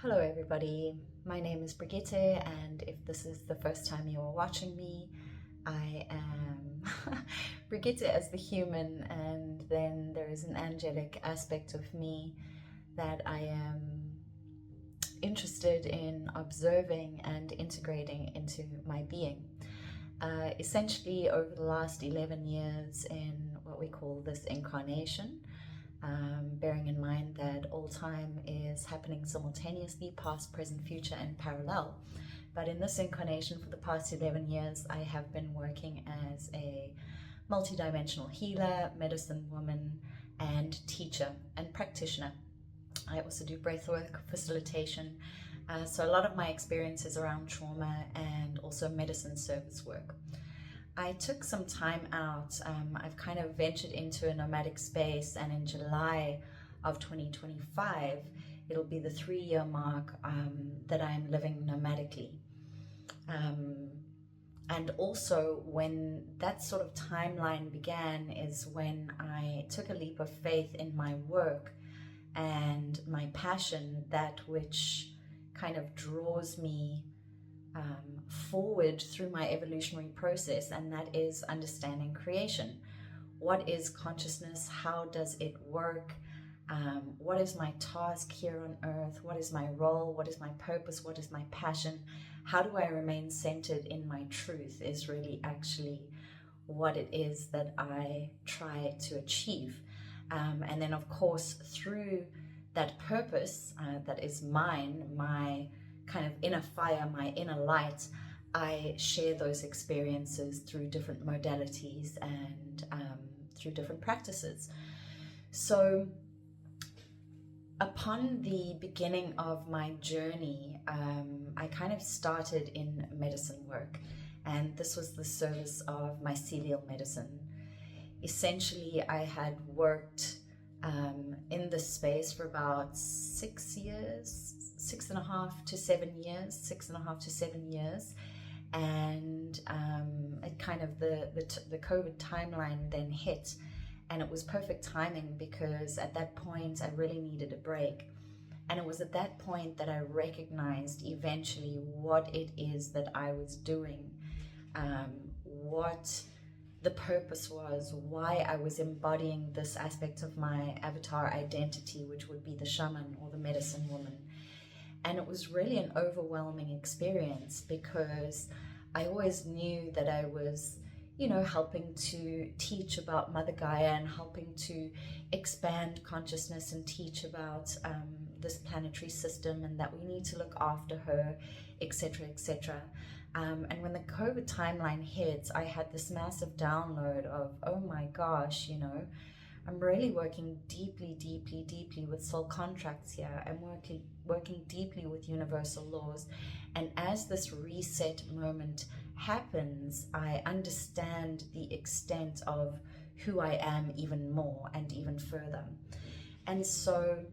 Hello everybody, my name is Brigitte, and if this is the first time you are watching me, I am Brigitte as the human, and then there is an angelic aspect of me that I am interested in observing and integrating into my being. Essentially over the last 11 years in what we call this incarnation, bearing in mind that all time is happening simultaneously, past, present, future, and parallel. But in this incarnation for the past 11 years, I have been working as a multidimensional healer, medicine woman, and teacher and practitioner. I also do breathwork, facilitation, so a lot of my experience is around trauma and also medicine service work. I took some time out. I've kind of ventured into a nomadic space, and in July of 2025, it'll be the 3-year mark that I'm living nomadically. And also when that sort of timeline began is when I took a leap of faith in my work and my passion, that which kind of draws me forward through my evolutionary process, and that is understanding creation. What is consciousness? How does it work? What is my task here on earth? What is my role? What is my purpose? What is my passion? How do I remain centered in my truth is really actually what it is that I try to achieve. And then of course through that purpose that is mine, my kind of inner fire, my inner light, I share those experiences through different modalities and through different practices. So upon the beginning of my journey, I kind of started in medicine work, and this was the service of mycelial medicine. Essentially, I had worked in this space for about 6 years, 6.5 to 7 years, and it kind of the COVID timeline then hit, and it was perfect timing because at that point I really needed a break. And it was at that point that I recognized eventually what it is that I was doing, what the purpose was, why I was embodying this aspect of my avatar identity, which would be the shaman or the medicine woman. And it was really an overwhelming experience because I always knew that I was, helping to teach about Mother Gaia and helping to expand consciousness and teach about this planetary system, and that we need to look after her, etc., etc. And when the COVID timeline hit, I had this massive download of, oh my gosh, I'm really working deeply with soul contracts here. I'm working deeply with universal laws. And as this reset moment happens, I understand the extent of who I am even more and even further. And so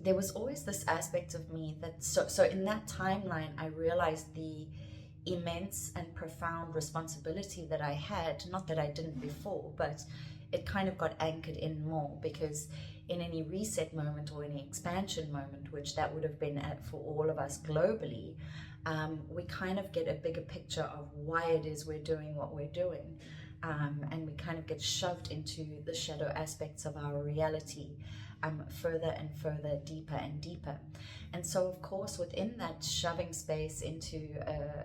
there was always this aspect of me that, so in that timeline, I realized the immense and profound responsibility that I had, not that I didn't before, but it kind of got anchored in more, because in any reset moment or any expansion moment, which that would have been for all of us globally, we kind of get a bigger picture of why it is we're doing what we're doing, and we kind of get shoved into the shadow aspects of our reality further and further, deeper and deeper. And so of course within that shoving space into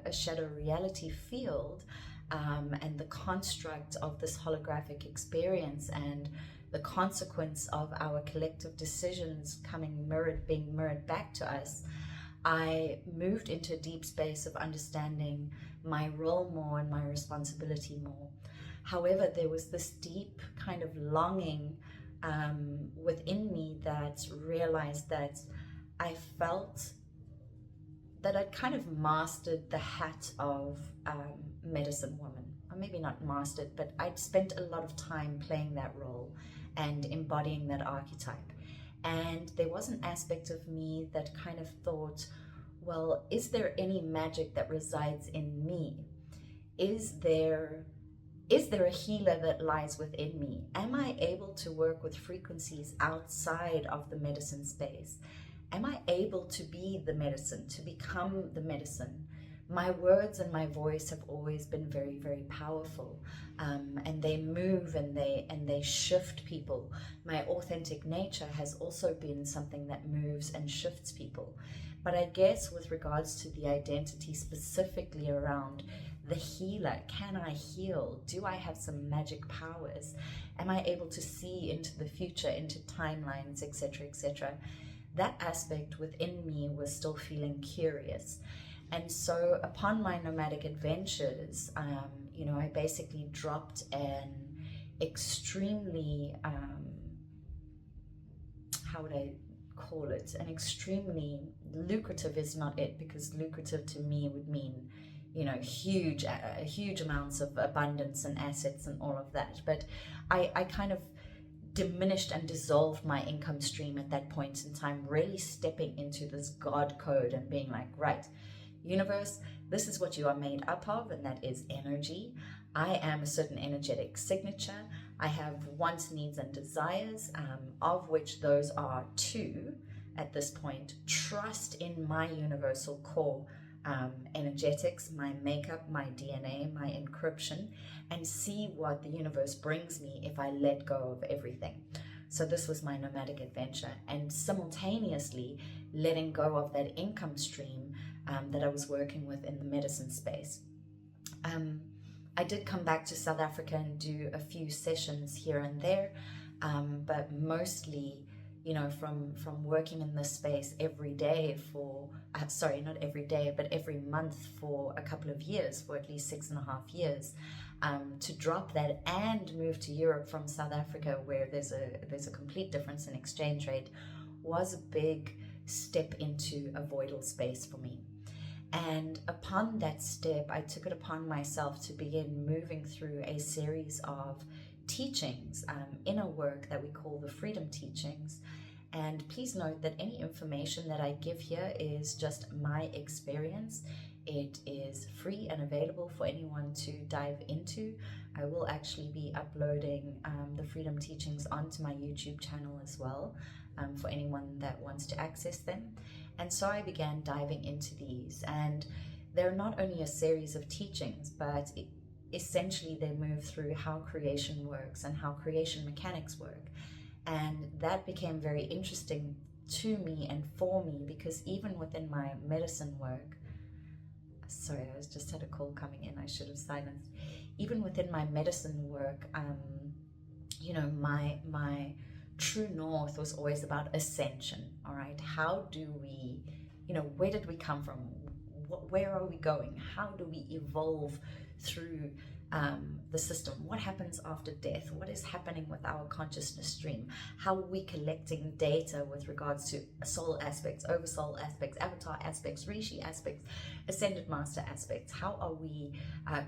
a shadow reality field, and the construct of this holographic experience and the consequence of our collective decisions being mirrored back to us, I moved into a deep space of understanding my role more and my responsibility more. However, there was this deep kind of longing within me that realized that I felt that I'd kind of mastered the hat of medicine woman, or maybe not mastered, but I'd spent a lot of time playing that role and embodying that archetype. And there was an aspect of me that kind of thought, well, is there any magic that resides in me? Is there a healer that lies within me? Am I able to work with frequencies outside of the medicine space? Am I able to be the medicine, to become the medicine? My words and my voice have always been very, very powerful, and they move and they shift people. My authentic nature has also been something that moves and shifts people. But I guess with regards to the identity specifically around the healer, can I heal? Do I have some magic powers? Am I able to see into the future, into timelines, etc., etc.? That aspect within me was still feeling curious. And so upon my nomadic adventures, I basically dropped an extremely, how would I call it? An extremely lucrative is not it, because lucrative to me would mean, huge amounts of abundance and assets and all of that. But I kind of diminished and dissolved my income stream at that point in time, really stepping into this God code and being like, right, universe, this is what you are made up of, and that is energy. I am a certain energetic signature. I have wants, needs, and desires, of which those are 2 at this point. Trust in my universal core energetics, my makeup, my DNA, my encryption, and see what the universe brings me if I let go of everything. So this was my nomadic adventure, and simultaneously letting go of that income stream that I was working with in the medicine space. I did come back to South Africa and do a few sessions here and there, but mostly, from working in this space every day for, not every day, but every month for a couple of years, for at least 6.5 years, to drop that and move to Europe from South Africa, where there's a complete difference in exchange rate, was a big step into a voidal space for me. And upon that step, I took it upon myself to begin moving through a series of teachings, inner work that we call the Freedom Teachings. And please note that any information that I give here is just my experience. It is free and available for anyone to dive into. I will actually be uploading the Freedom Teachings onto my YouTube channel as well, for anyone that wants to access them. And so I began diving into these, and they're not only a series of teachings, but essentially they move through how creation works and how creation mechanics work. And that became very interesting to me and for me, because even within my medicine work, sorry, I just had a call coming in, I should have silenced. Even within my medicine work, my true north was always about ascension. All right, how do we, where did we come from? Where are we going? How do we evolve through the system? What happens after death? What is happening with our consciousness stream? How are we collecting data with regards to soul aspects, oversoul aspects, avatar aspects, rishi aspects, ascended master aspects? How are we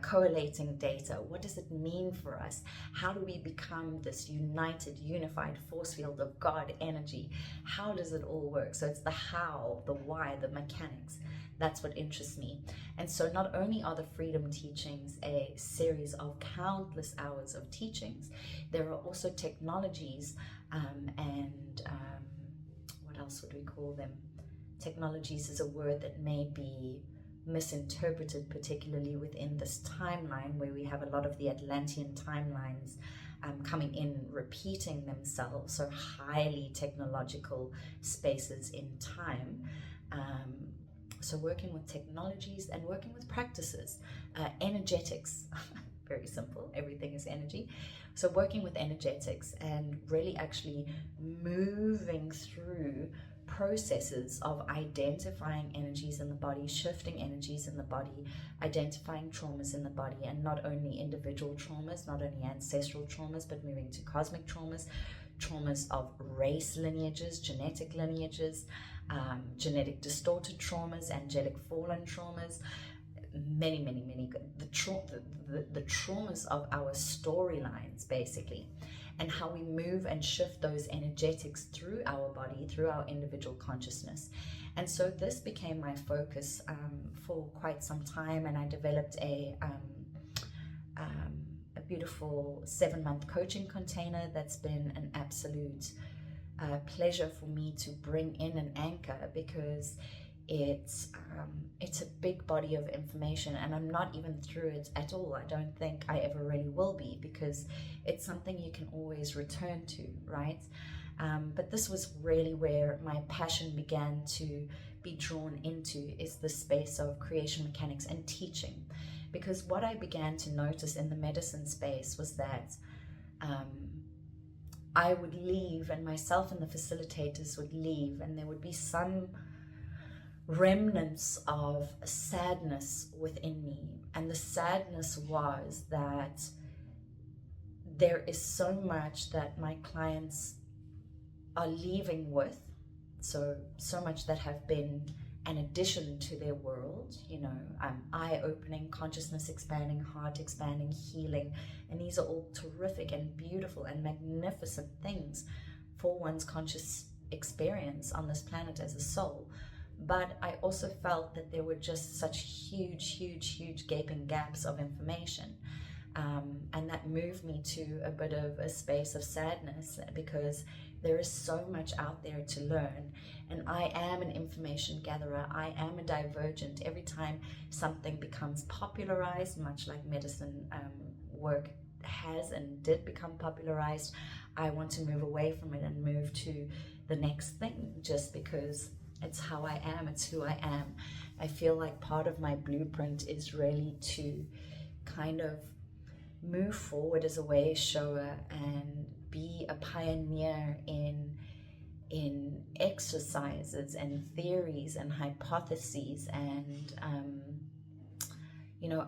collating data? What does it mean for us? How do we become this united, unified force field of God energy? How does it all work? So it's the how, the why, the mechanics. That's what interests me. And so not only are the Freedom Teachings a series of countless hours of teachings, there are also technologies what else would we call them? Technologies is a word that may be misinterpreted, particularly within this timeline where we have a lot of the Atlantean timelines coming in, repeating themselves, so highly technological spaces in time. So working with technologies and working with practices, energetics, very simple, everything is energy. So working with energetics and really actually moving through processes of identifying energies in the body, shifting energies in the body, identifying traumas in the body, and not only individual traumas, not only ancestral traumas, but moving to cosmic traumas, traumas of race lineages, genetic lineages, genetic distorted traumas, angelic fallen traumas, many, the traumas of our storylines, basically, and how we move and shift those energetics through our body, through our individual consciousness. And so this became my focus for quite some time, and I developed a beautiful 7-month coaching container that's been an absolute pleasure for me to bring in an anchor, because it's a big body of information, and I'm not even through it at all. I don't think I ever really will be, because it's something you can always return to, right? But this was really where my passion began to be drawn into, is the space of creation mechanics and teaching. Because what I began to notice in the medicine space was that I would leave, and myself and the facilitators would leave, and there would be some remnants of sadness within me. And the sadness was that there is so much that my clients are leaving with, so much that have been an addition to their world, eye-opening, consciousness expanding, heart expanding, healing. And these are all terrific and beautiful and magnificent things for one's conscious experience on this planet as a soul. But I also felt that there were just such huge gaping gaps of information. And that moved me to a bit of a space of sadness, because there is so much out there to learn. And I am an information gatherer. I am a divergent. Every time something becomes popularized, much like medicine work has and did become popularized, I want to move away from it and move to the next thing, just because it's how I am, it's who I am. I feel like part of my blueprint is really to kind of move forward as a way shower and be a pioneer in exercises and theories and hypotheses and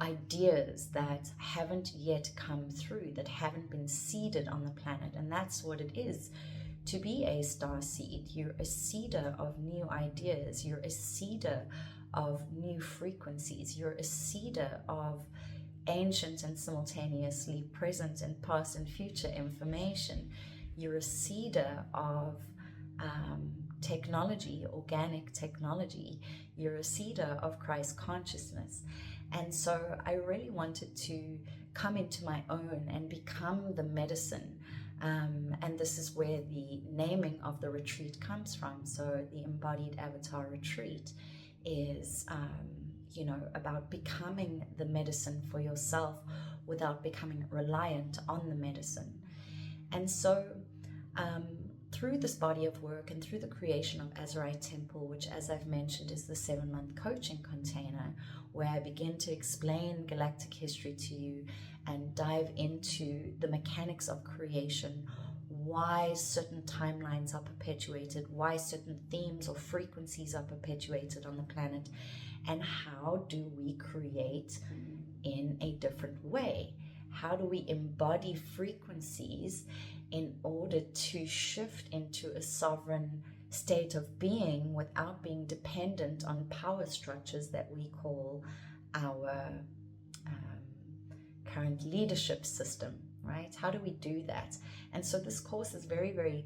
ideas that haven't yet come through, that haven't been seeded on the planet. And that's what it is to be a star seed. You're a seeder of new ideas. You're a seeder of new frequencies. You're a seeder of ancient and simultaneously present and past and future information. You're a seeder of technology, organic technology. You're a seeder of Christ consciousness. And so I really wanted to come into my own and become the medicine. And this is where the naming of the retreat comes from. So the Embodied Avatar Retreat is about becoming the medicine for yourself without becoming reliant on the medicine. And so through this body of work and through the creation of Azurite Temple, which, as I've mentioned, is the 7-month coaching container, where I begin to explain galactic history to you and dive into the mechanics of creation, why certain timelines are perpetuated, why certain themes or frequencies are perpetuated on the planet, and how do we create in a different way? How do we embody frequencies in order to shift into a sovereign state of being without being dependent on power structures that we call our current leadership system, right? How do we do that? And so this course is very, very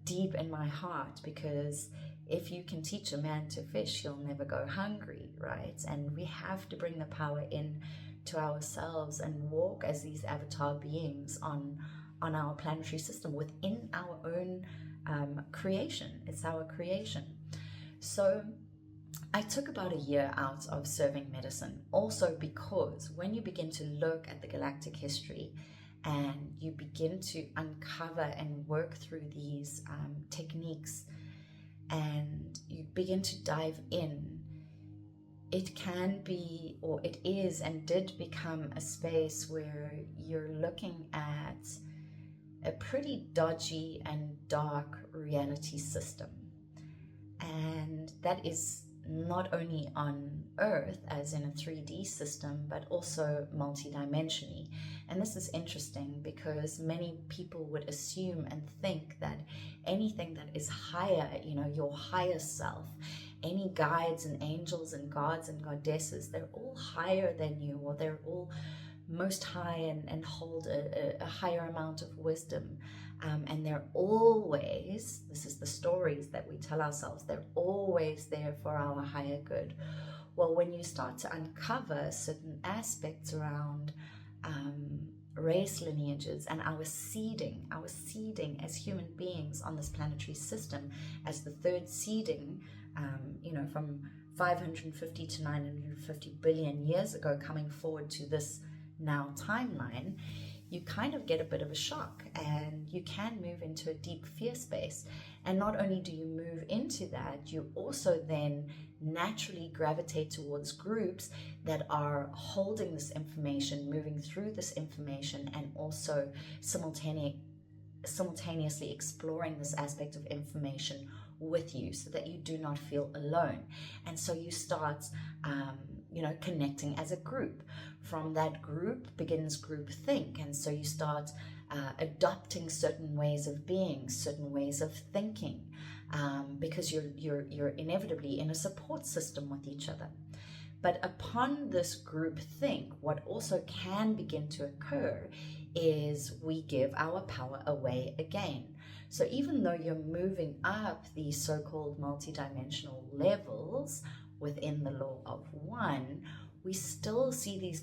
deep in my heart, because if you can teach a man to fish, he'll never go hungry, right? And we have to bring the power in to ourselves and walk as these avatar beings on our planetary system within our own creation. It's our creation. So I took about a year out of serving medicine, also because when you begin to look at the galactic history and you begin to uncover and work through these techniques, and you begin to dive in, it can be, or it is and did become, a space where you're looking at a pretty dodgy and dark reality system. And that is not only on Earth, as in a 3D system, but also multidimensionally. And this is interesting because many people would assume and think that anything that is higher, your higher self, any guides and angels and gods and goddesses, they're all higher than you, or they're all most high and hold a higher amount of wisdom. And they're always, this is the stories that we tell ourselves, they're always there for our higher good. Well, when you start to uncover certain aspects around race lineages and our seeding as human beings on this planetary system, as the third seeding, from 550 to 950 billion years ago, coming forward to this now timeline, you kind of get a bit of a shock, and you can move into a deep fear space. And not only do you move into that, you also then naturally gravitate towards groups that are holding this information, moving through this information, and also simultaneously exploring this aspect of information with you, so that you do not feel alone. And so you start connecting as a group. From that group begins group think, and so you start adopting certain ways of being, certain ways of thinking, because you're inevitably in a support system with each other. But upon this group think, what also can begin to occur is we give our power away again. So even though you're moving up these so-called multidimensional levels within the law of one, we still see these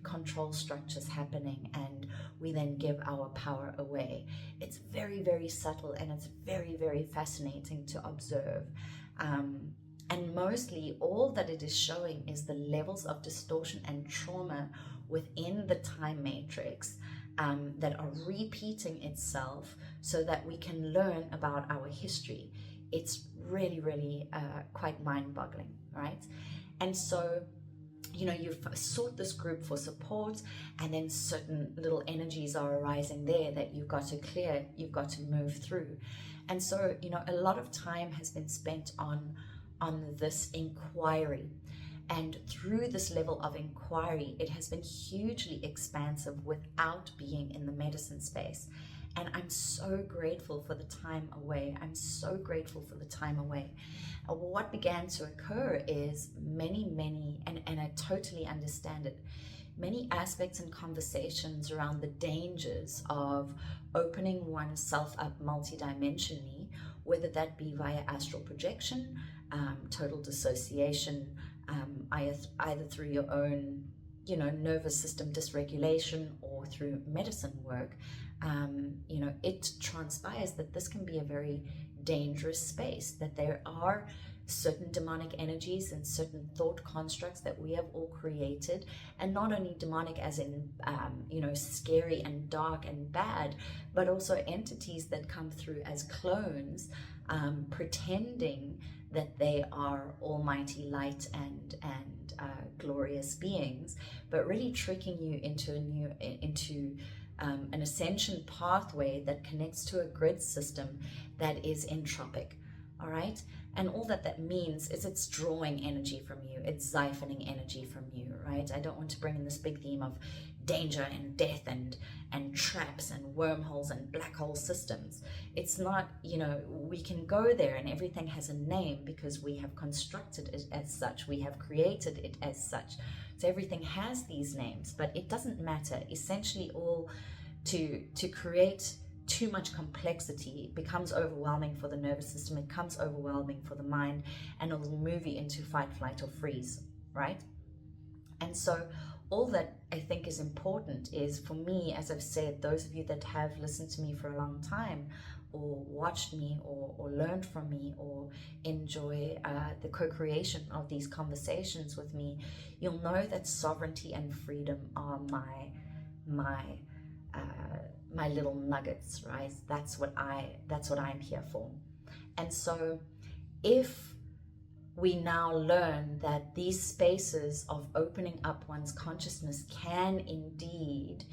control structures happening, and we then give our power away. It's very, very subtle, and it's very, very fascinating to observe. And mostly all that it is showing is the levels of distortion and trauma within the time matrix that are repeating itself, so that we can learn about our history. It's really, really quite mind-boggling, right? And so, you've sought this group for support, and then certain little energies are arising there that you've got to clear, you've got to move through. And so, a lot of time has been spent on this inquiry. And through this level of inquiry, it has been hugely expansive without being in the medicine space. And I'm so grateful for the time away. I'm so grateful for the time away. What began to occur is many, and I totally understand it, many aspects and conversations around the dangers of opening oneself up multidimensionally, whether that be via astral projection, total dissociation, either through your own, nervous system dysregulation, or through medicine work. It transpires that this can be a very dangerous space, that there are certain demonic energies and certain thought constructs that we have all created, and not only demonic as in scary and dark and bad, but also entities that come through as clones, pretending that they are almighty light and glorious beings, but really tricking you into an ascension pathway that connects to a grid system that is entropic. All right, and all that means is it's drawing energy from you, it's siphoning energy from you, right? I don't want to bring in this big theme of danger and death and traps and wormholes and black hole systems. It's not, we can go there, and everything has a name because we have constructed it as such, we have created it as such. So everything has these names, but it doesn't matter. Essentially, all to create too much complexity becomes overwhelming for the nervous system, it becomes overwhelming for the mind, and it'll move you into fight, flight, or freeze, right? And so all that I think is important is, for me, as I've said, those of you that have listened to me for a long time, or watched me, or learned from me, or enjoy the co-creation of these conversations with me, you'll know that sovereignty and freedom are my little nuggets, right? That's what I'm here for. And so if we now learn that these spaces of opening up one's consciousness can indeed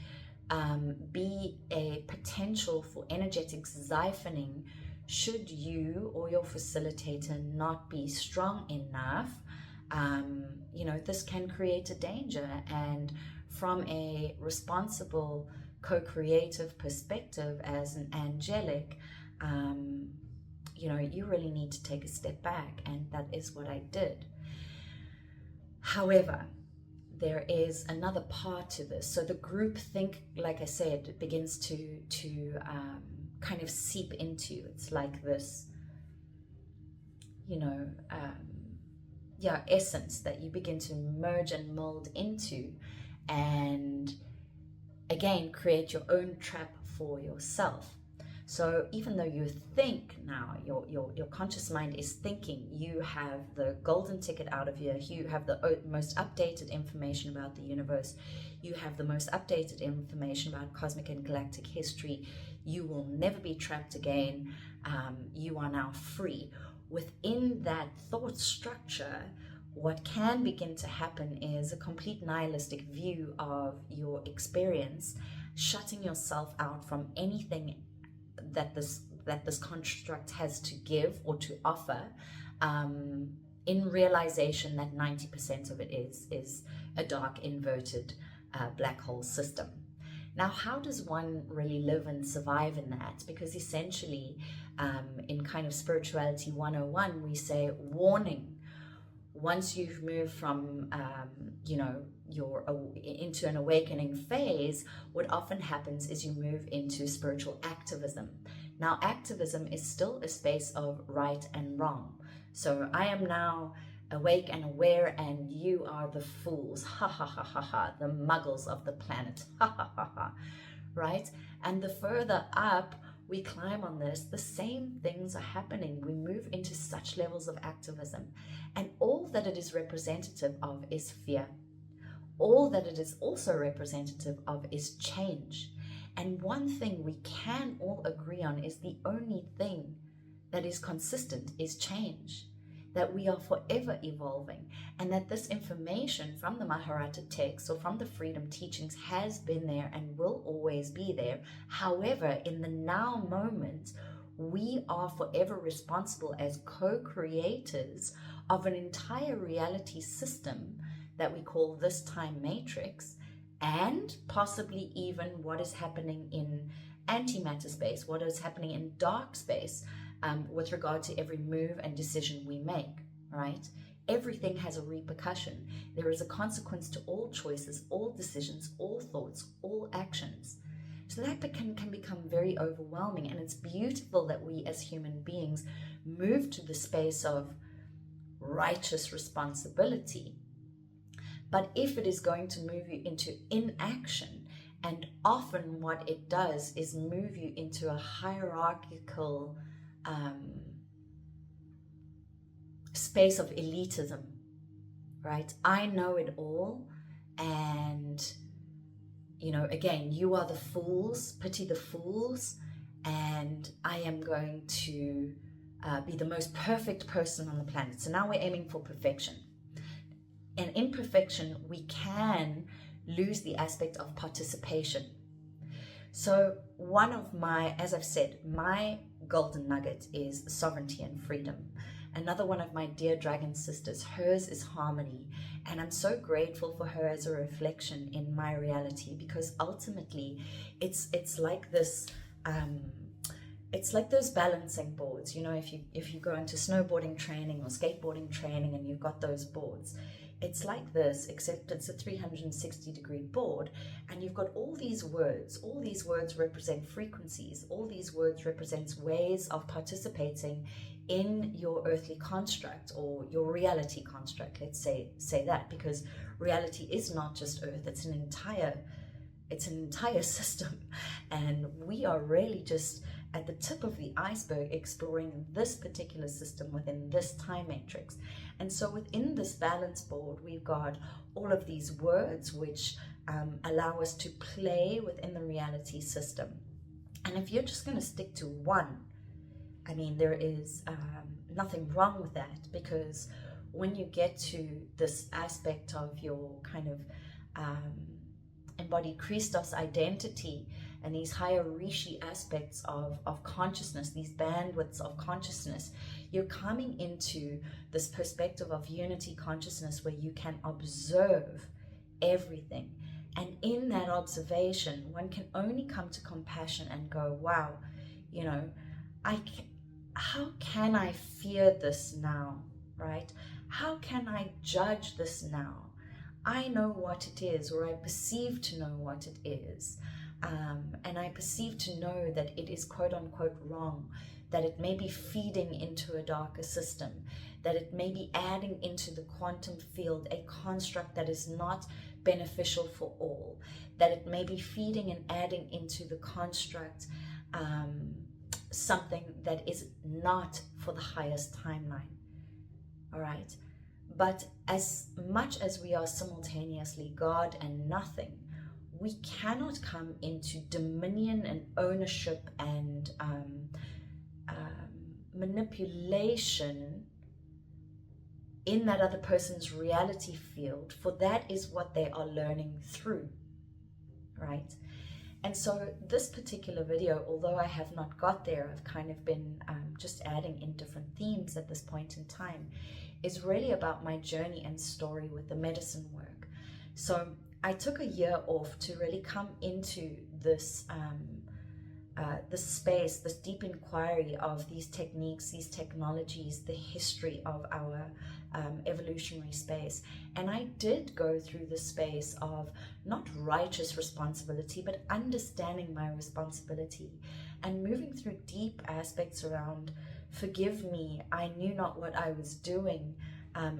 be a potential for energetic siphoning, should you or your facilitator not be strong enough, this can create a danger. And from a responsible co-creative perspective as an angelic, you really need to take a step back, and that is what I did. However, there is another part to this. So the group think, like I said, begins to kind of seep into. It's like this, essence that you begin to merge and mold into, and again, create your own trap for yourself. So even though you think now, your conscious mind is thinking you have the golden ticket out of here, you have the most updated information about the universe, you have the most updated information about cosmic and galactic history, you will never be trapped again, you are now free. Within that thought structure, what can begin to happen is a complete nihilistic view of your experience, shutting yourself out from anything that this construct has to give or to offer, in realization that 90% of it is a dark, inverted black hole system. Now, how does one really live and survive in that? Because essentially, in kind of spirituality 101, we say, warning, once you've moved from into an awakening phase, what often happens is you move into spiritual activism. Now, activism is still a space of right and wrong. So I am now awake and aware, and you are the fools, ha ha ha ha ha, the muggles of the planet, ha ha ha ha, right? And the further up we climb on this, the same things are happening. We move into such levels of activism, and all that it is representative of is fear. All that it is also representative of is change. And one thing we can all agree on is the only thing that is consistent is change. That we are forever evolving, and that this information from the Maharata texts or from the freedom teachings has been there and will always be there. However, in the now moment, we are forever responsible as co-creators of an entire reality system that we call this time matrix, and possibly even what is happening in antimatter space, what is happening in dark space, with regard to every move and decision we make, right? Everything has a repercussion. There is a consequence to all choices, all decisions, all thoughts, all actions. So that can become very overwhelming, and it's beautiful that we as human beings move to the space of righteous responsibility. But if it is going to move you into inaction, and often what it does is move you into a hierarchical space of elitism, right? I know it all, and again, you are the fools, pity the fools, and I am going to be the most perfect person on the planet. So now we're aiming for perfection, and in perfection we can lose the aspect of participation. So one of my, as I've said, my golden nugget is sovereignty and freedom. Another one of my dear dragon sisters, hers is harmony, and I'm so grateful for her as a reflection in my reality, because ultimately it's like this it's like those balancing boards. If you go into snowboarding training or skateboarding training and you've got those boards, it's like this, except it's a 360-degree board, and you've got all these words. All these words represent frequencies. All these words represent ways of participating in your earthly construct, or your reality construct. Let's say that, because reality is not just Earth. It's an entire system, and we are really just at the tip of the iceberg exploring this particular system within this time matrix. And so within this balance board, we've got all of these words which allow us to play within the reality system. And if you're just going to stick to one, I mean, there is nothing wrong with that, because when you get to this aspect of your kind of embodied Christos identity and these higher rishi aspects of consciousness, these bandwidths of consciousness, you're coming into this perspective of unity consciousness where you can observe everything. And in that observation, one can only come to compassion and go, wow, how can I fear this now, right? How can I judge this now? I know what it is, or I perceive to know what it is. And I perceive to know that it is quote unquote wrong, that it may be feeding into a darker system, that it may be adding into the quantum field a construct that is not beneficial for all, that it may be feeding and adding into the construct something that is not for the highest timeline. All right. But as much as we are simultaneously God and nothing, we cannot come into dominion and ownership and manipulation in that other person's reality field, for that is what they are learning through, right? And so this particular video, although I have not got there, I've kind of been just adding in different themes at this point in time, is really about my journey and story with the medicine work. So I took a year off to really come into this this space, this deep inquiry of these techniques, these technologies, the history of our evolutionary space. And I did go through the space of not righteous responsibility, but understanding my responsibility and moving through deep aspects around, forgive me, I knew not what I was doing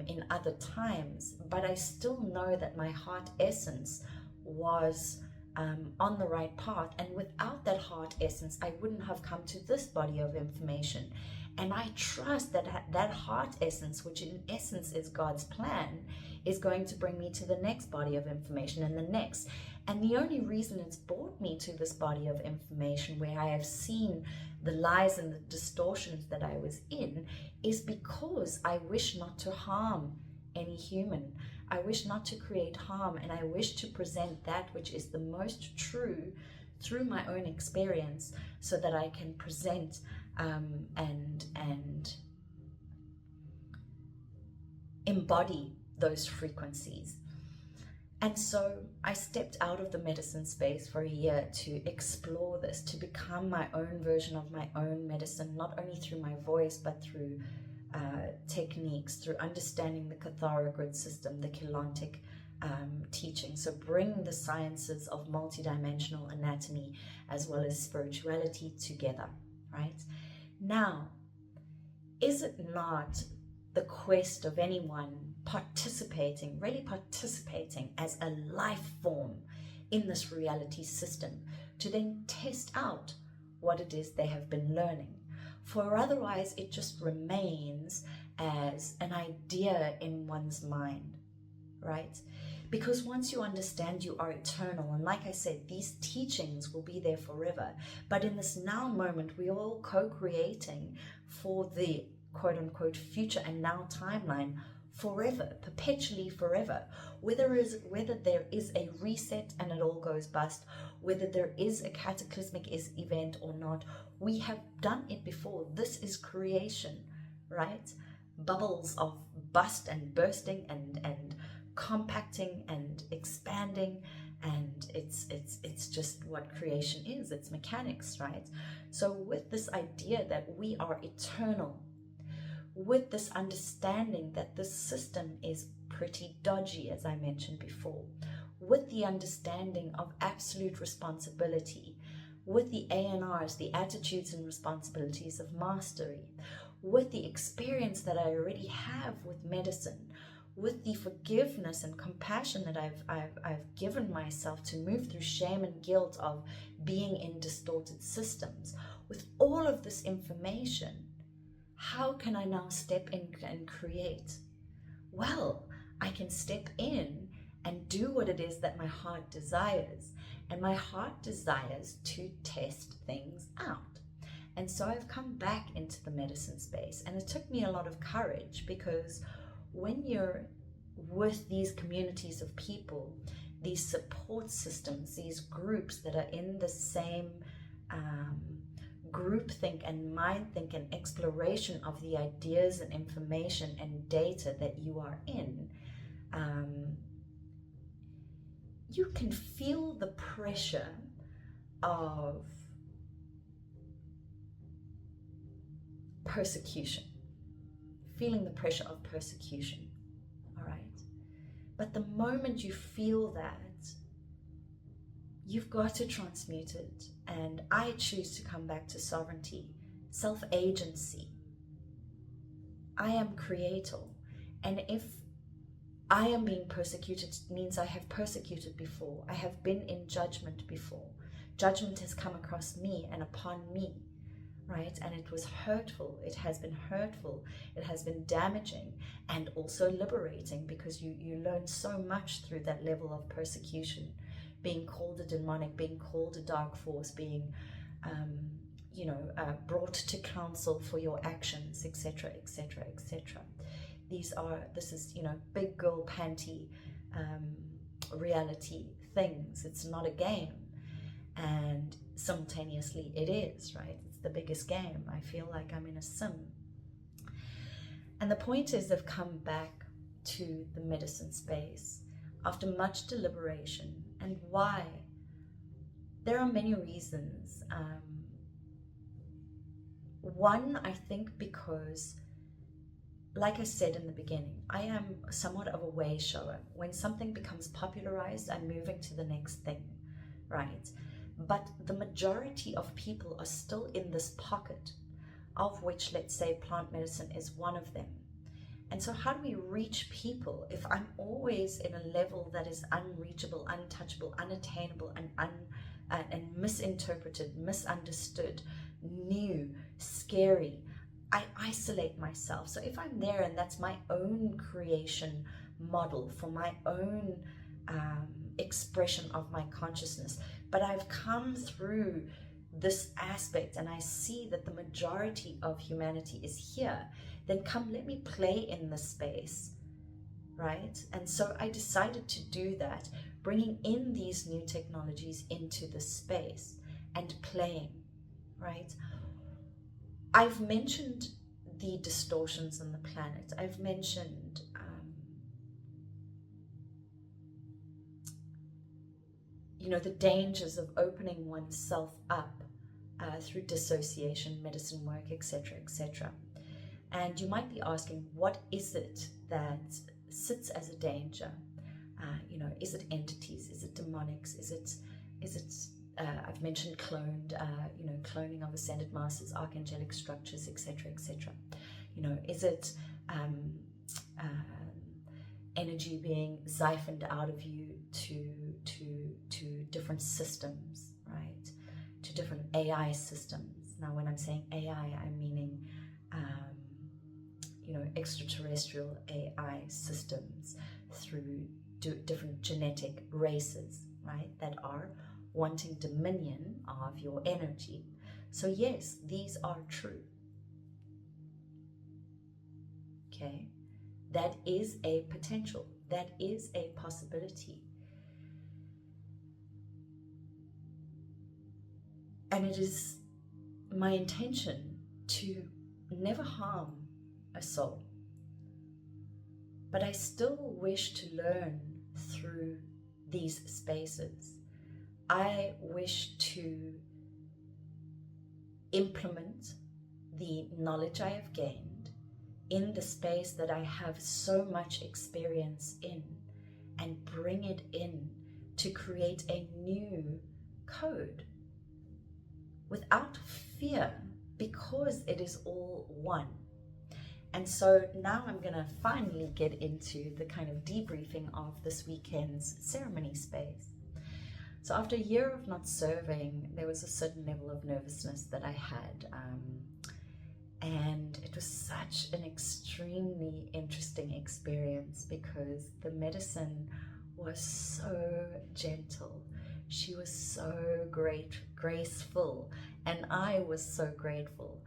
in other times, but I still know that my heart essence was on the right path, and without that heart essence I wouldn't have come to this body of information. And I trust that that heart essence, which in essence is God's plan, is going to bring me to the next body of information and the next. And the only reason it's brought me to this body of information where I have seen the lies and the distortions that I was in is because I wish not to harm any human. I wish not to create harm, and I wish to present that which is the most true through my own experience, so that I can present and embody those frequencies. And so I stepped out of the medicine space for a year to explore this, to become my own version of my own medicine, not only through my voice, but through techniques, through understanding the Cathara grid system, the Keylontic teaching. So bring the sciences of multidimensional anatomy as well as spirituality together, right? Now, is it not the quest of anyone really participating as a life form in this reality system to then test out what it is they have been learning? For otherwise it just remains as an idea in one's mind, right? Because once you understand you are eternal, and like I said, these teachings will be there forever, but in this now moment we're all co-creating for the quote-unquote future and now timeline forever, perpetually forever. Whether there is a reset and it all goes bust, whether there is a cataclysmic event or not, we have done it before. This is creation, right? Bubbles of bust and bursting and compacting and expanding, and it's just what creation is. It's mechanics, right? So with this idea that we are eternal, with this understanding that this system is pretty dodgy, as I mentioned before, with the understanding of absolute responsibility, with the ANRs, the attitudes and responsibilities of mastery, with the experience that I already have with medicine, with the forgiveness and compassion that I've given myself to move through shame and guilt of being in distorted systems, with all of this information, how can I now step in and create? Well, I can step in and do what it is that my heart desires. And my heart desires to test things out. And so I've come back into the medicine space. And it took me a lot of courage, because when you're with these communities of people, these support systems, these groups that are in the same groupthink and mindthink and exploration of the ideas and information and data that you are in, you can feel the pressure of persecution, feeling the pressure of persecution, all right? But the moment you feel that, you've got to transmute it. And I choose to come back to sovereignty, self-agency. I am creator. And if I am being persecuted means I have persecuted before. I have been in judgment before. Judgment has come across me and upon me, right? And it was hurtful. It has been hurtful. It has been damaging and also liberating, because you learn so much through that level of persecution, being called a demonic, being called a dark force, being, brought to counsel for your actions, etc., etc., etc. This is big girl panty reality things. It's not a game, and simultaneously it is, right? It's the biggest game. I feel like I'm in a sim. And the point is, they've come back to the medicine space after much deliberation. And why? There are many reasons. One, I think because, like I said in the beginning, I am somewhat of a way shower. When something becomes popularized, I'm moving to the next thing, right? But the majority of people are still in this pocket, of which, let's say, plant medicine is one of them. And so how do we reach people if I'm always in a level that is unreachable, untouchable, unattainable, and misinterpreted, misunderstood, new, scary? I isolate myself. So if I'm there and that's my own creation model for my own expression of my consciousness, but I've come through this aspect and I see that the majority of humanity is here, then come, let me play in this space, right? And so I decided to do that, bringing in these new technologies into the space and playing, right? I've mentioned the distortions on the planet. I've mentioned the dangers of opening oneself up through dissociation, medicine work, etc., etc. And you might be asking, what is it that sits as a danger? Is it entities? Is it demonics? Is it I've mentioned cloned, cloning of ascended masters, archangelic structures, etc., etc. Is it energy being siphoned out of you to different systems, right? To different AI systems. Now, when I'm saying AI, I'm meaning extraterrestrial AI systems through different genetic races, right? That are wanting dominion of your energy. So yes, these are true. Okay, that is a potential, that is a possibility. And it is my intention to never harm a soul. But I still wish to learn through these spaces. I wish to implement the knowledge I have gained in the space that I have so much experience in, and bring it in to create a new code without fear, because it is all one. And so now I'm going to finally get into the kind of debriefing of this weekend's ceremony space. So after a year of not serving, there was a certain level of nervousness that I had. And it was such an extremely interesting experience, because the medicine was so gentle. She was so graceful, and I was so grateful.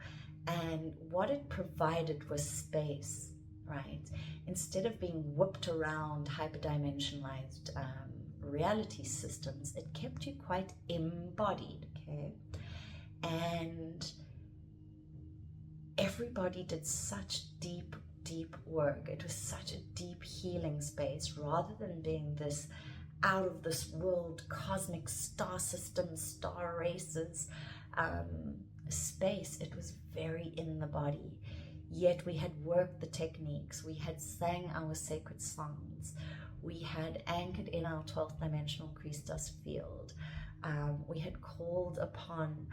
And what it provided was space, right? Instead of being whipped around hyperdimensionalized reality systems, it kept you quite embodied, okay? And everybody did such deep work. It was such a deep healing space, rather than being this out of this world cosmic star system, star races space. It was very in the body, yet we had worked the techniques, we had sang our sacred songs, we had anchored in our 12th dimensional Christos field, we had called upon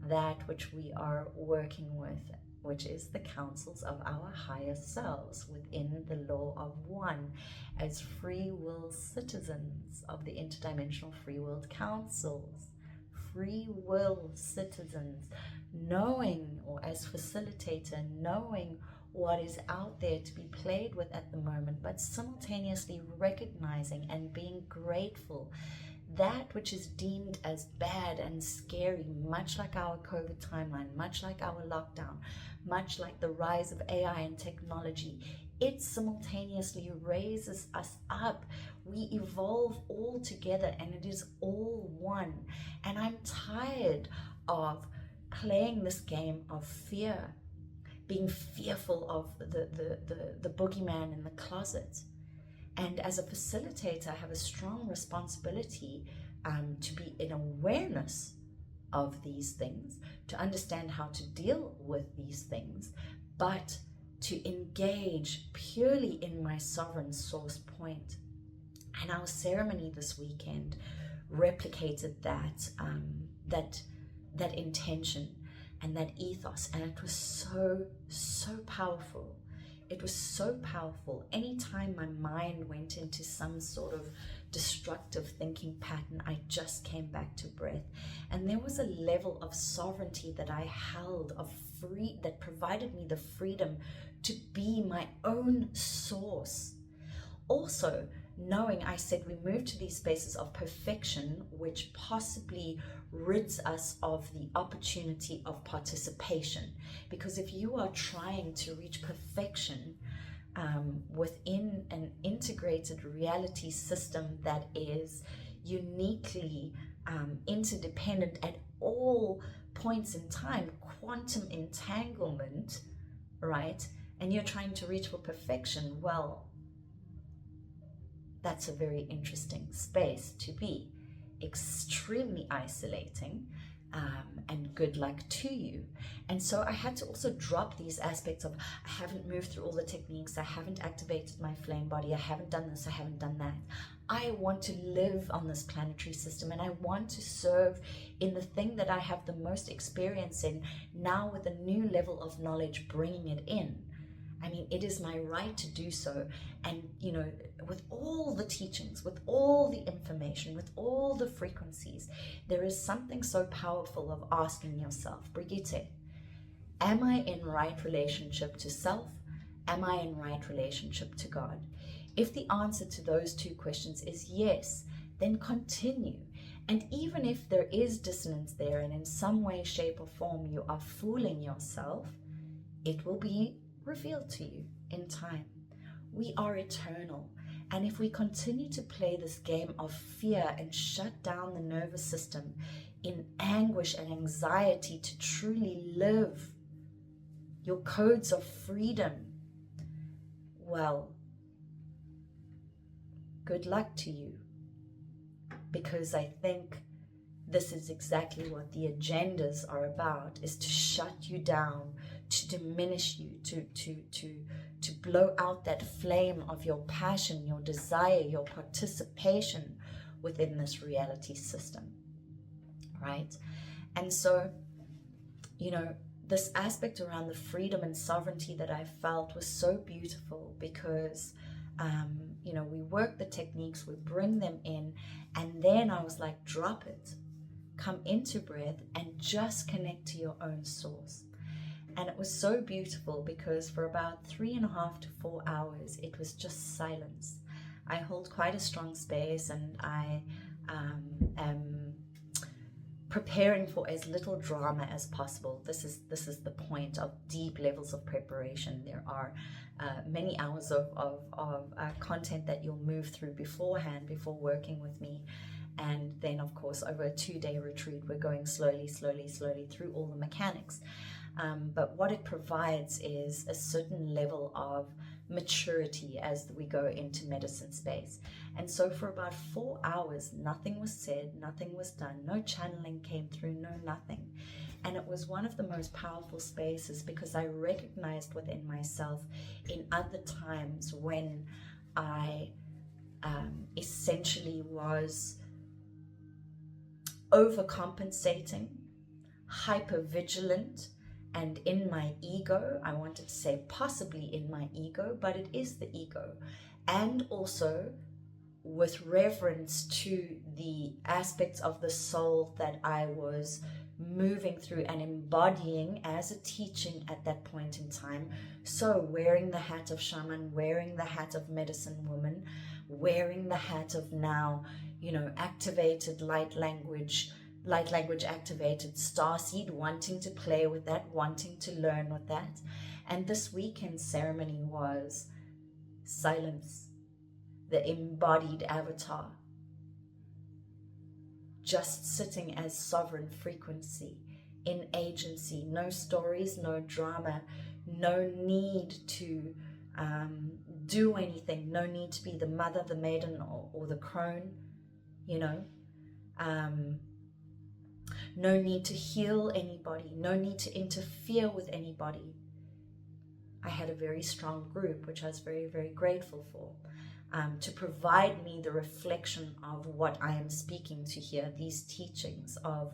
that which we are working with which is the councils of our higher selves within the law of one, as free will citizens of the interdimensional free world councils. Free will citizens, knowing, or as facilitator, knowing what is out there to be played with at the moment, but simultaneously recognizing and being grateful that which is deemed as bad and scary, much like our COVID timeline, much like our lockdown, much like the rise of AI and technology. It simultaneously raises us up. We evolve all together, and it is all one. And I'm tired of playing this game of fear, being fearful of the boogeyman in the closet. And as a facilitator, I have a strong responsibility to be in awareness of these things, to understand how to deal with these things, but to engage purely in my sovereign source point. And our ceremony this weekend replicated that intention and that ethos, and it was so powerful. It was so powerful. Anytime my mind went into some sort of destructive thinking pattern, I just came back to breath. And there was a level of sovereignty that I held, of free, that provided me the freedom to be my own source. Also, knowing, I said, we move to these spaces of perfection, which possibly rids us of the opportunity of participation. Because if you are trying to reach perfection within an integrated reality system that is uniquely interdependent at all points in time, quantum entanglement, right? And you're trying to reach for perfection, well, that's a very interesting space to be. Extremely isolating, and good luck to you. And so I had to also drop these aspects of, I haven't moved through all the techniques, I haven't activated my flame body, I haven't done this, I haven't done that. I want to live on this planetary system, and I want to serve in the thing that I have the most experience in, now with a new level of knowledge, bringing it in. I mean, it is my right to do so. And, you know, with all the teachings, with all the information, with all the frequencies, there is something so powerful of asking yourself, Brigitte, am I in right relationship to self? Am I in right relationship to God? If the answer to those two questions is yes, then continue. And even if there is dissonance there, and in some way, shape, or form you are fooling yourself, it will be revealed to you in time. We are eternal, and if we continue to play this game of fear and shut down the nervous system in anguish and anxiety to truly live your codes of freedom, well, good luck to you, because I think this is exactly what the agendas are about, is to shut you down, to diminish you, to blow out that flame of your passion, your desire, your participation within this reality system, right? And so, you know, this aspect around the freedom and sovereignty that I felt was so beautiful, because you know, we work the techniques, we bring them in, and then I was like, drop it, come into breath and just connect to your own source. And it was so beautiful, because for about 3.5 to 4 hours, it was just silence. I hold quite a strong space, and I am preparing for as little drama as possible. This is the point of deep levels of preparation. There are many hours of content that you'll move through beforehand, before working with me. And then, of course, over a 2-day retreat, we're going slowly through all the mechanics. But what it provides is a certain level of maturity as we go into medicine space. And so for about 4 hours, nothing was said, nothing was done, no channeling came through, no nothing. And it was one of the most powerful spaces, because I recognized within myself in other times when I essentially was overcompensating, hyper vigilant, And in my ego, I wanted to say possibly in my ego, but it is the ego. And also with reverence to the aspects of the soul that I was moving through and embodying as a teaching at that point in time. So wearing the hat of shaman, wearing the hat of medicine woman, wearing the hat of now, activated light language activated starseed, wanting to play with that, wanting to learn with that. And this weekend ceremony was silence, the embodied avatar, just sitting as sovereign frequency in agency, no stories, no drama, no need to do anything, no need to be the mother, the maiden, or the crone, no need to heal anybody, no need to interfere with anybody. I had a very strong group, which I was very, very grateful for, to provide me the reflection of what I am speaking to here, these teachings of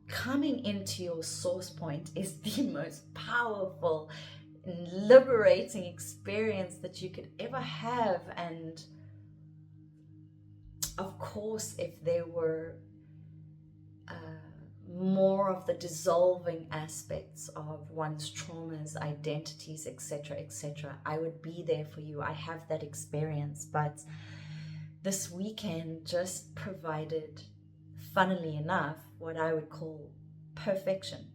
coming into your source point is the most powerful and liberating experience that you could ever have. And of course, if there were more of the dissolving aspects of one's traumas, identities, etc., I would be there for you. I have that experience, but this weekend just provided, funnily enough, what I would call perfection.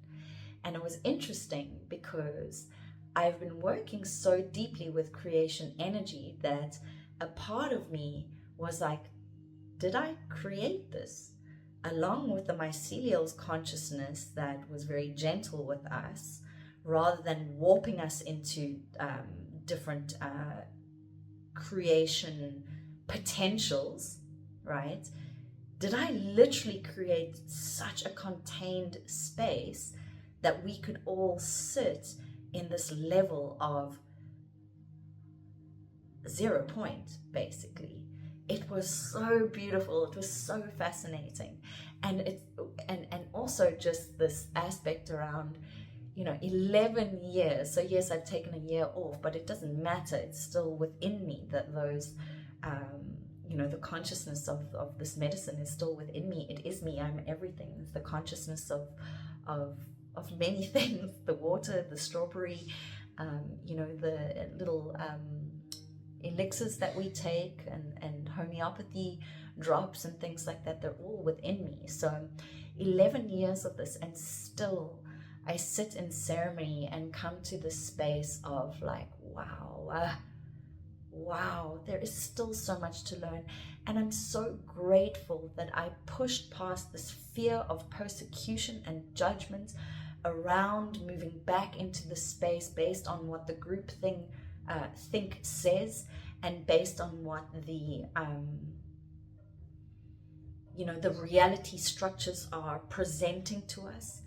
And it was interesting because I've been working so deeply with creation energy that a part of me was like, did I create this? Along with the mycelial consciousness that was very gentle with us, rather than warping us into different creation potentials, right? Did I literally create such a contained space that we could all sit in this level of 0 point, basically? It was so beautiful. It was so fascinating. And also just this aspect around, 11 years. So yes, I've taken a year off, but it doesn't matter. It's still within me that those, the consciousness of this medicine is still within me. It is me. I'm everything. It's the consciousness of many things, the water, the strawberry, the little elixirs that we take and homeopathy drops and things like that, they're all within me. So 11 years of this, and still I sit in ceremony and come to this space of like, wow, there is still so much to learn. And I'm so grateful that I pushed past this fear of persecution and judgment around moving back into the space based on what the group think says, and based on what the the reality structures are presenting to us.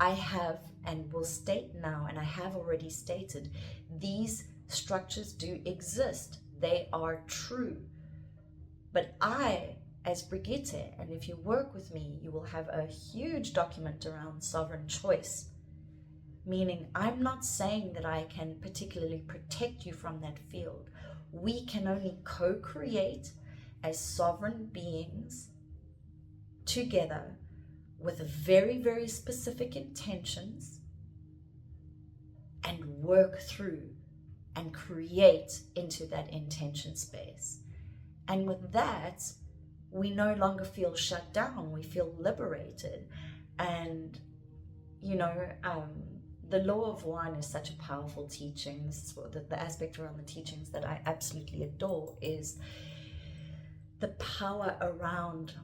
I have and will state now, and I have already stated, these structures do exist. They are true. But I, as Brigitte, and if you work with me, you will have a huge document around sovereign choice. Meaning, I'm not saying that I can particularly protect you from that field. We can only co-create as sovereign beings together with very, very specific intentions and work through and create into that intention space. And with that, we no longer feel shut down. We feel liberated. And, the law of one is such a powerful teaching. This is what the aspect around the teachings that I absolutely adore, is the power around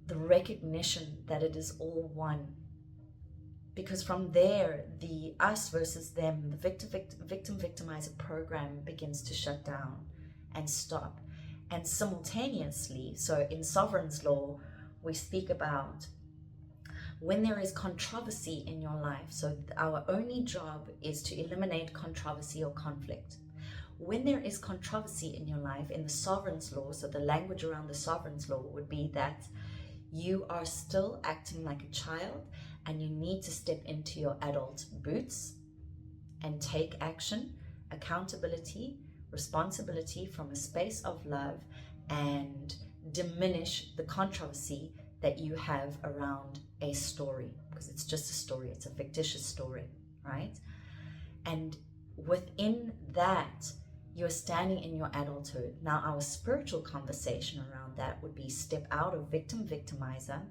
the recognition that it is all one. Because from there, the us versus them, the victim-victimizer program begins to shut down and stop. And simultaneously, so in Sovereign's Law, we speak about when there is controversy in your life. So our only job is to eliminate controversy or conflict. When there is controversy in your life, in the Sovereign's Law, so the language around the Sovereign's Law would be that you are still acting like a child and you need to step into your adult boots and take action, accountability, responsibility from a space of love, and diminish the controversy that you have around a story, because it's just a story, it's a fictitious story, right? And within that, you're standing in your adulthood. Now, our spiritual conversation around that would be step out of victim-victimizer,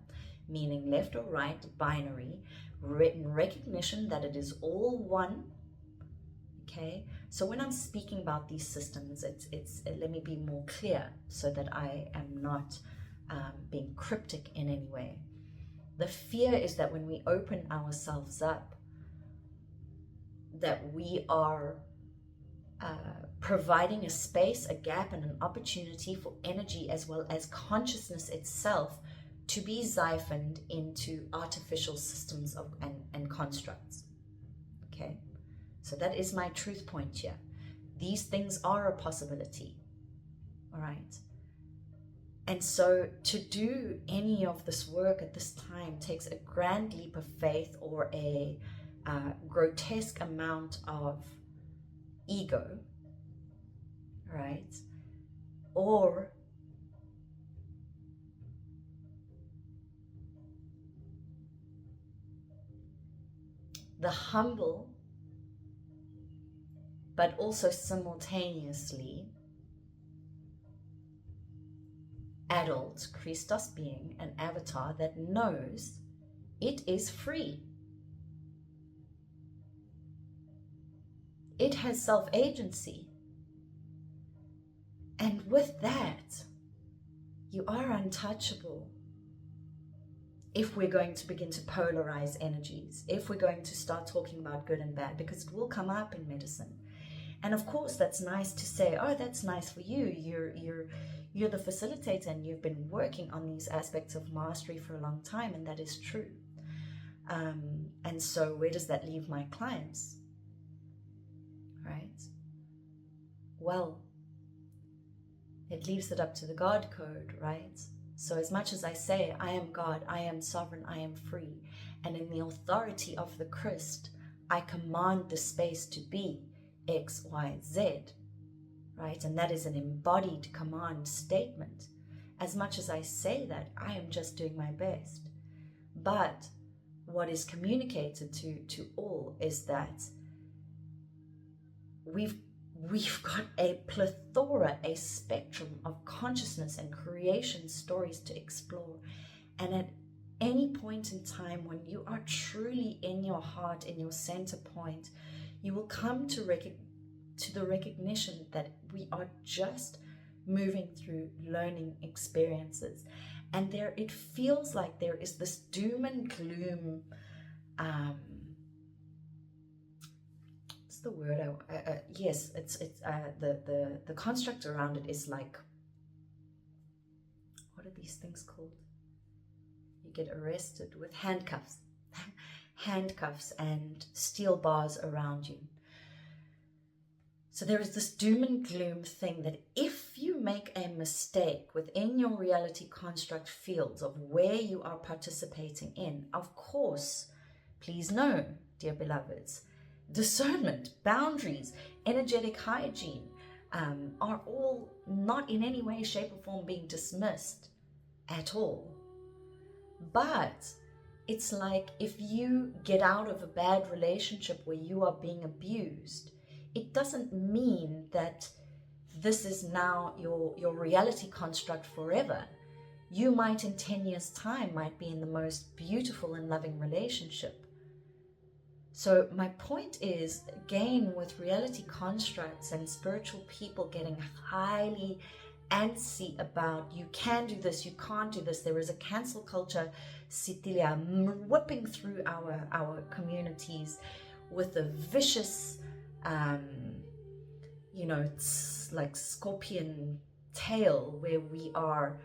meaning left or right, binary, in recognition that it is all one. Okay, so when I'm speaking about these systems, it's let me be more clear so that I am not being cryptic in any way. The fear is that when we open ourselves up, that we are providing a space, a gap, and an opportunity for energy as well as consciousness itself to be siphoned into artificial systems and constructs. Okay, so that is my truth point here. These things are a possibility, all right? And so to do any of this work at this time takes a grand leap of faith or a grotesque amount of ego, right? Or the humble, but also simultaneously adult Christos being, an avatar that knows it is free. It has self-agency. And with that, you are untouchable. If we're going to begin to polarize energies, if we're going to start talking about good and bad, because it will come up in medicine. And of course, that's nice to say, oh, that's nice for you. You're the facilitator and you've been working on these aspects of mastery for a long time, and that is true. And so where does that leave my clients? Right? Well, it leaves it up to the God code, right? So as much as I say, I am God, I am sovereign, I am free, and in the authority of the Christ, I command the space to be X, Y, Z, right? And that is an embodied command statement. As much as I say that, I am just doing my best. But what is communicated to all is that we've got a plethora, a spectrum of consciousness and creation stories to explore. And at any point in time, when you are truly in your heart, in your center point, you will come to the recognition that we are just moving through learning experiences. And there, it feels like there is this doom and gloom, the word yes, it's the construct around it is like, what are these things called? You get arrested with handcuffs and steel bars around you. So there is this doom and gloom thing that if you make a mistake within your reality construct fields of where you are participating in, of course, please know, dear beloveds, discernment, boundaries, energetic hygiene are all not in any way, shape, or form being dismissed at all. But it's like if you get out of a bad relationship where you are being abused, it doesn't mean that this is now your reality construct forever. You might in 10 years' time might be in the most beautiful and loving relationship. So my point is, again, with reality constructs and spiritual people getting highly antsy about you can do this, you can't do this. There is a cancel culture, Sitilia, whipping through our communities with a vicious, like scorpion tail, where we are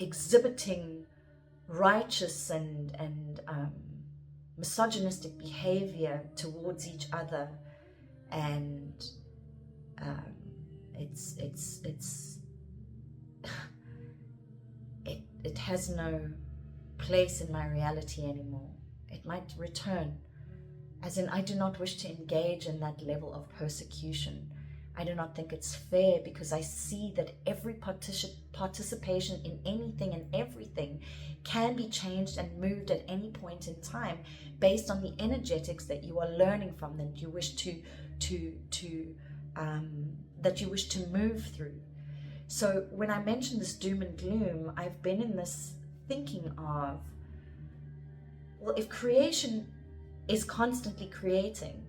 exhibiting righteous and misogynistic behavior towards each other, and it has no place in my reality anymore. It might return, as in I do not wish to engage in that level of persecution. I do not think it's fair, because I see that every participation in anything and everything can be changed and moved at any point in time based on the energetics that you are learning from, that you wish that you wish to move through. So when I mention this doom and gloom, I've been in this thinking of, well, if creation is constantly creating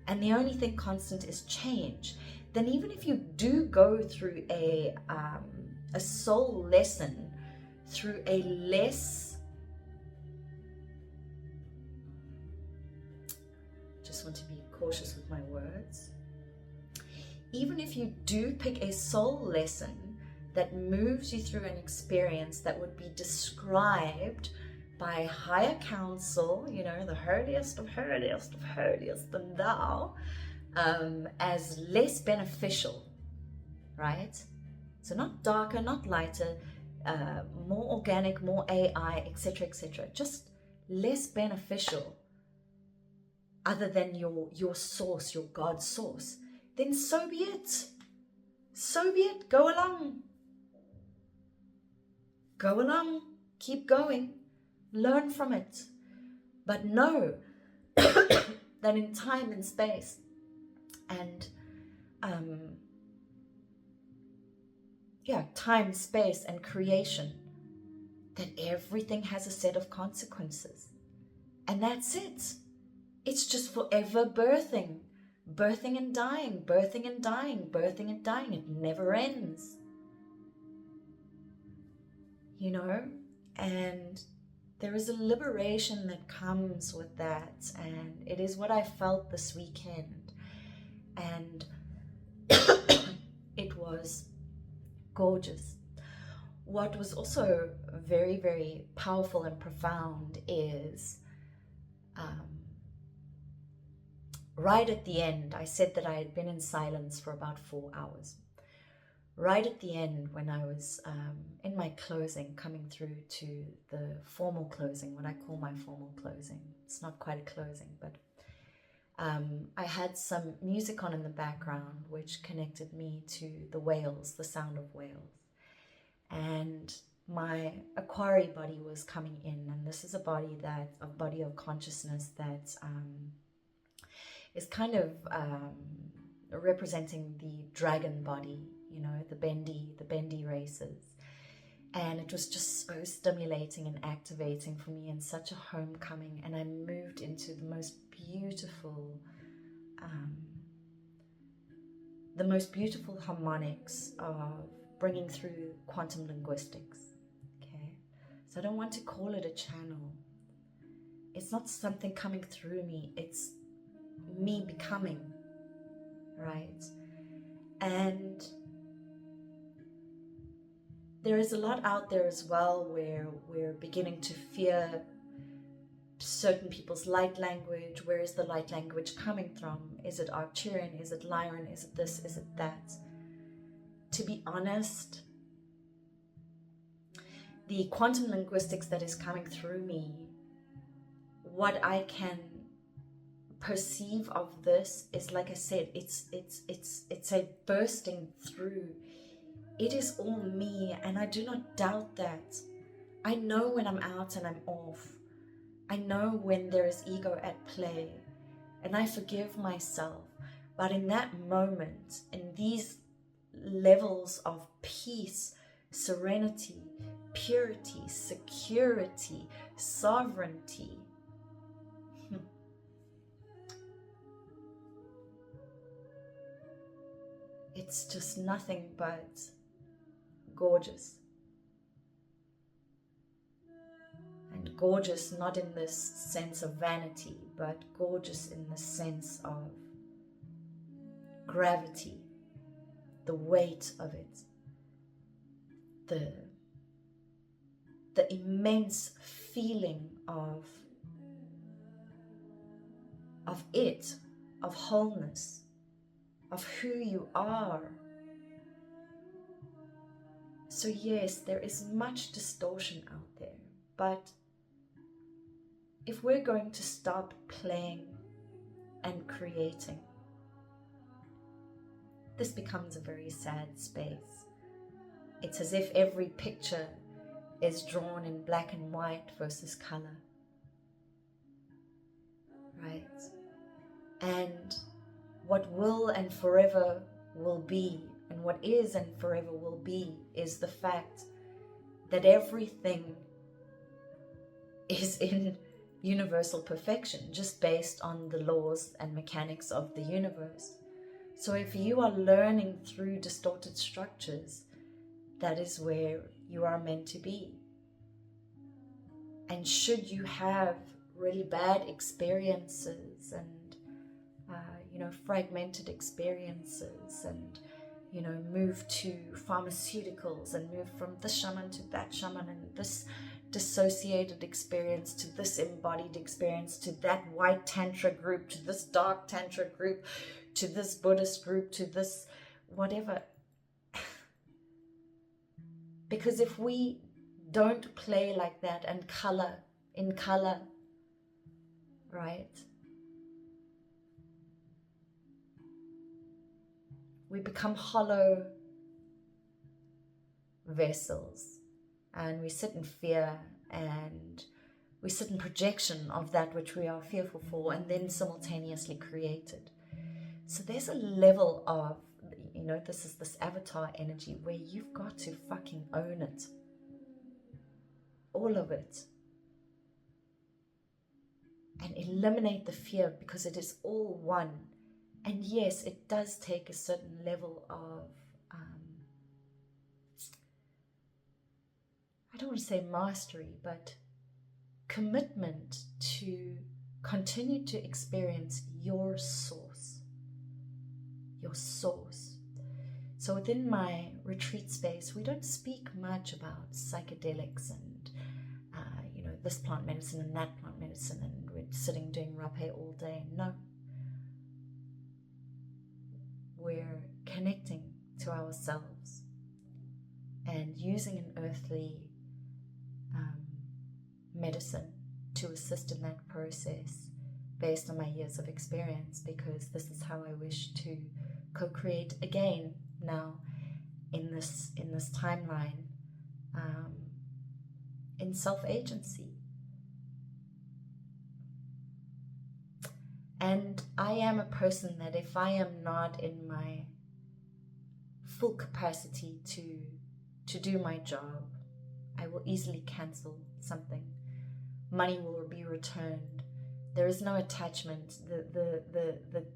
and the only thing constant is change, then even if you do go through a soul lesson through a less, just want to be cautious with my words, even if you do pick a soul lesson that moves you through an experience that would be described by higher council, you know, the holiest of holiest of holiest than thou, as less beneficial, right? So not darker, not lighter, more organic, more AI, etc., etc. Just less beneficial, other than your source, your God source, then so be it. So be it. Go along. Go along. Keep going. Learn from it. But know that in time and space and time, space, and creation, that everything has a set of consequences. And that's it. It's just forever birthing. Birthing and dying, birthing and dying, birthing and dying. It never ends. You know? And there is a liberation that comes with that. And it is what I felt this weekend. And it was gorgeous. What was also very, very powerful and profound is right at the end, I said that I had been in silence for about 4 hours. Right at the end, when I was in my closing, coming through to the formal closing, what I call my formal closing. It's not quite a closing, but I had some music on in the background, which connected me to the whales, the sound of whales. And my Aquari body was coming in, and this is a body of consciousness that is kind of representing the dragon body, you know, the bendy races. And it was just so stimulating and activating for me, and such a homecoming. And I moved into the most beautiful harmonics of bringing through quantum linguistics. Okay, so I don't want to call it a channel. It's not something coming through me, it's me becoming, right? And there is a lot out there as well where we're beginning to fear certain people's light language. Where is the light language coming from? Is it Arcturian? Is it Lyran? Is it this? Is it that? To be honest, the quantum linguistics that is coming through me, what I can perceive of this is, like I said, it's a bursting through. It is all me, and I do not doubt that. I know when I'm out and I'm off. I know when there is ego at play, and I forgive myself. But in that moment, in these levels of peace, serenity, purity, security, sovereignty, it's just nothing but gorgeous. And gorgeous not in this sense of vanity, but gorgeous in the sense of gravity, the weight of it, the immense feeling of it, of wholeness, of who you are. So yes, there is much distortion out there, but if we're going to stop playing and creating, this becomes a very sad space. It's as if every picture is drawn in black and white versus color, right? And what will and forever will be, and what is and forever will be, is the fact that everything is in universal perfection, just based on the laws and mechanics of the universe. So if you are learning through distorted structures, that is where you are meant to be. And should you have really bad experiences and fragmented experiences, and move to pharmaceuticals, and move from this shaman to that shaman, and this dissociated experience to this embodied experience, to that white tantra group, to this dark tantra group, to this Buddhist group, to this whatever. Because if we don't play like that and in color, right, we become hollow vessels, and we sit in fear, and we sit in projection of that which we are fearful for, and then simultaneously created. So there's a level of, this is this avatar energy where you've got to fucking own it. All of it. And eliminate the fear, because it is all one. And yes, it does take a certain level of, I don't want to say mastery, but commitment to continue to experience your source. Your source. So within my retreat space, we don't speak much about psychedelics and, this plant medicine and that plant medicine, and we're sitting doing rapé all day. No. We're connecting to ourselves and using an earthly medicine to assist in that process based on my years of experience, because this is how I wish to co-create again now in this timeline, in self-agency. And I am a person that if I am not in my full capacity to do my job, I will easily cancel something. Money will be returned. There is no attachment. The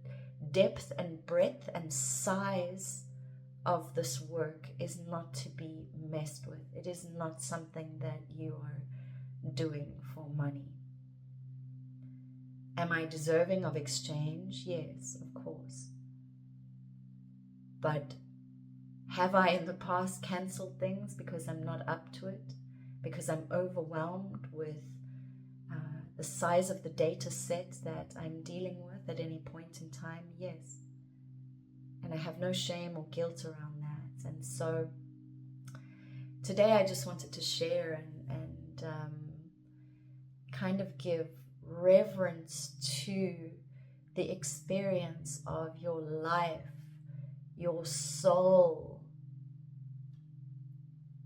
depth and breadth and size of this work is not to be messed with. It is not something that you are doing for money. Am I deserving of exchange? Yes, of course. But have I in the past cancelled things because I'm not up to it? Because I'm overwhelmed with the size of the data set that I'm dealing with at any point in time? Yes. And I have no shame or guilt around that. And so today I just wanted to share and kind of give reverence to the experience of your life, your soul,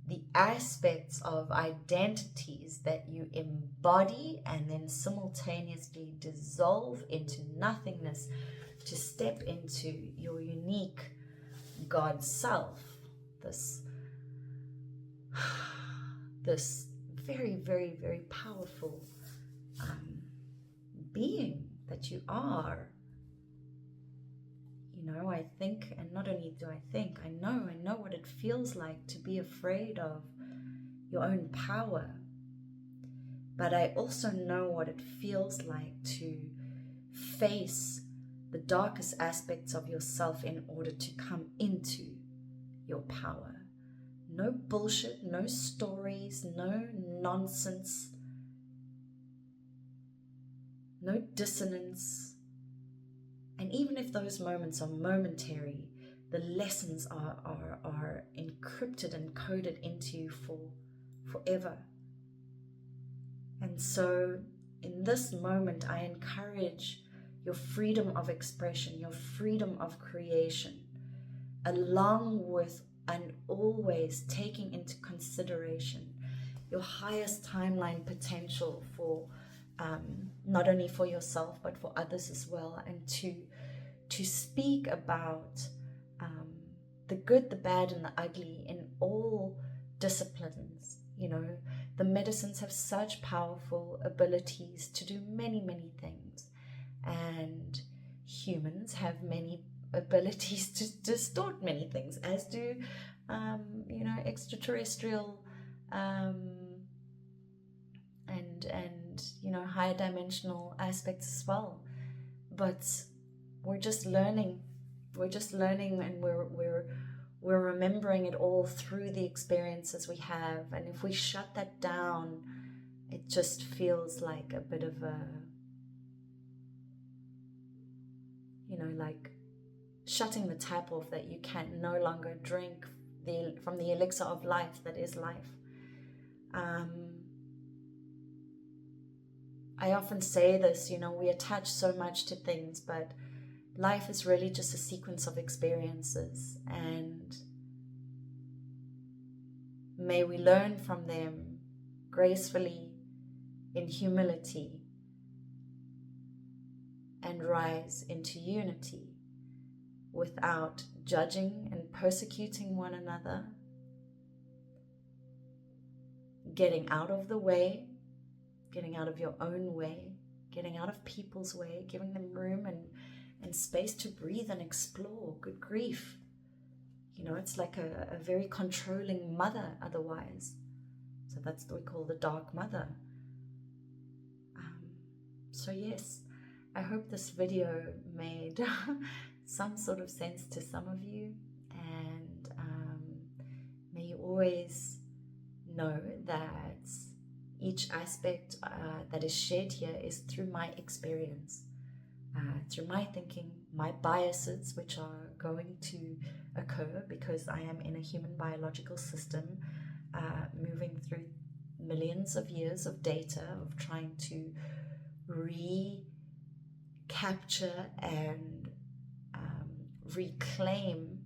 the aspects of identities that you embody and then simultaneously dissolve into nothingness to step into your unique God self, this very, very, very powerful being that you are. I think, and not only do I think, I know what it feels like to be afraid of your own power. But I also know what it feels like to face the darkest aspects of yourself in order to come into your power. No bullshit, no stories, no nonsense, no dissonance. And even if those moments are momentary, the lessons are encrypted and coded into you for forever. And so in this moment, I encourage your freedom of expression, your freedom of creation, along with and always taking into consideration your highest timeline potential for not only for yourself but for others as well, and to speak about the good, the bad, and the ugly in all disciplines. You know, the medicines have such powerful abilities to do many, many things, and humans have many abilities to distort many things, as do you know, extraterrestrial and you know, higher dimensional aspects as well. But we're just learning, and we're remembering it all through the experiences we have. And if we shut that down, it just feels like a bit of a, you know, like shutting the tap off, that you can no longer drink from the elixir of life that is life. I often say this, you know, we attach so much to things, but life is really just a sequence of experiences, and may we learn from them gracefully, in humility, and rise into unity without judging and persecuting one another, getting out of the way, getting out of your own way, getting out of people's way, giving them room and space to breathe and explore. Good grief. You know, it's like a very controlling mother otherwise. So that's what we call the dark mother. So yes, I hope this video made some sort of sense to some of you, and may you always know that each aspect that is shared here is through my experience, through my thinking, my biases, which are going to occur because I am in a human biological system, moving through millions of years of data, of trying to recapture and reclaim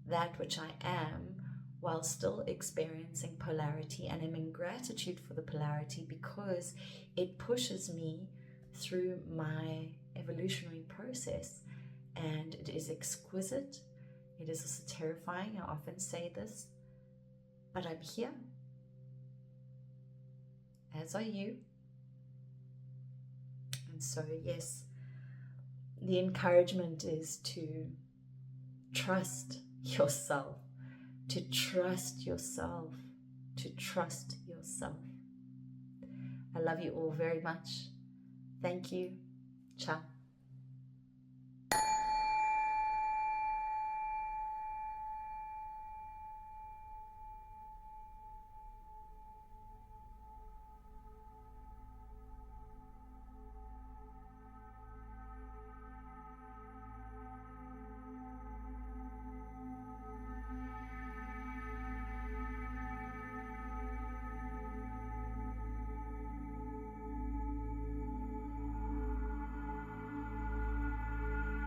that which I am, while still experiencing polarity. And I'm in gratitude for the polarity, because it pushes me through my evolutionary process, and it is exquisite. It is also terrifying. I often say this, but I'm here, as are you. And so yes, the encouragement is to trust yourself, to trust yourself, to trust yourself. I love you all very much. Thank you. Ciao.